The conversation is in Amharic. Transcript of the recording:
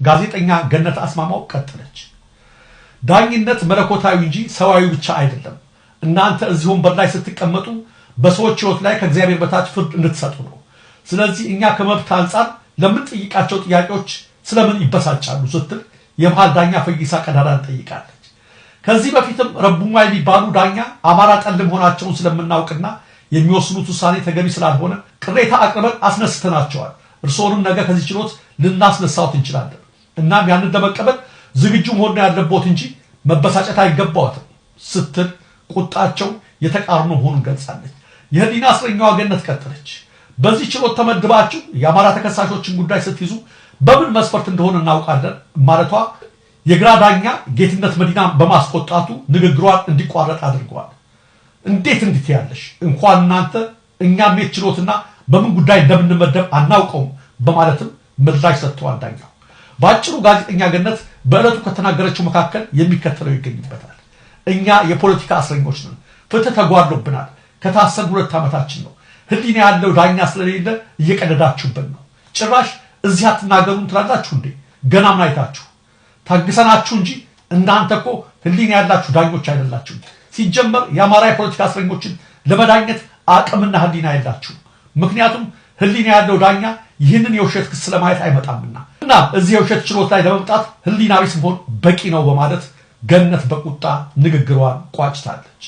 ጋዜጠኛ ገነት አስማማው ቀጠለች። ዳኝነት መለኮታዊ እንጂ ሰዋዊ ብቻ አይደለም። እናንተ እዚህ ወንበር ላይ ስትቀመጡ በሰዎች ህይወት ላይ ከእግዚአብሔር በታች ፍርድ እንድትሰጡ ነው። ስለዚህ እኛ ከመብት አንፃር ለምንጠይቃቸው ጥያቄዎች ስለምን ይበሳጫሉ ስትል የመሃል ዳኛ ፈይሳ ቀዳዳን ጠይቃለች። ከዚህ በፊትም ረቡማ የሚባሉ ዳኛ አማራ ጠል መሆናቸውን ስለምናውቅና የሚወስኑት ውሳኔ ተገቢ ስላልሆነ ቅሬታ አቅርበን አስነስተናቸዋል። እርሶንም ነገ ከዚህ ችሎት ልናስነሳውት እንችላለን። እናም ያንን ለመቀበል ዝግጁ መሆን ያለቦት እንጂ መበሳጨት አይገባዎትም ስትል ቁጣቸው የተቃርኖ መሆኑን ገልጻለች። የህሊና እስረኛዋ ገነት ቀጠለች። በዚህ ችሎት ተመድባችሁ የአማራ ተከሳሾችን ጉዳይ ስትይዙ በምን መስፈርት እንደሆነ እናውቃለን ማለቷ የግራ ዳኛ ጌትነት መዲና በማስቆጣቱ ንግግሯን እንዲቋረጥ አድርገዋል። እንዴት ያለሽ እንኳን እናንተ እኛም የችሎትና በምን ጉዳይ እንደምንመደብ አናውቀውም በማለትም ምላሽ ሰጥተዋል ዳኛው። ባጭሩ ጋዜጠኛ ገነት በእለቱ ከተናገረችው መካከል የሚከተለው ይገኝበታል። እኛ የፖለቲካ እስረኞች ነን። ፍትህ ተጓድሎብናል። ከታሰር 2 ዓመታችን ነው። ህሊና ያለው ዳኛ ስለሌለ እየቀደዳችሁብን ነው። ጭራሽ እዚህ አትናገሩን ትላላችሁ እንዴ? ገና ምን አይታችሁ? ታግሰናችሁ እንጂ እናንተ እኮ ህሊና ያላችሁ ዳኞች አይደላችሁም። ሲጀመር የአማራ የፖለቲካ እስረኞችን ለመዳኘት አቅምና ህሊና የላችሁ። ምክንያቱም ህሊና ያለው ዳኛ ይህንን የውሸት ክስ ለማየት አይመጣምና እና እዚህ የውሸት ችሎት ላይ ለመምጣት ህሊና ቢስ መሆን በቂ ነው በማለት ገነት በቁጣ ንግግሯን ቋጭታለች።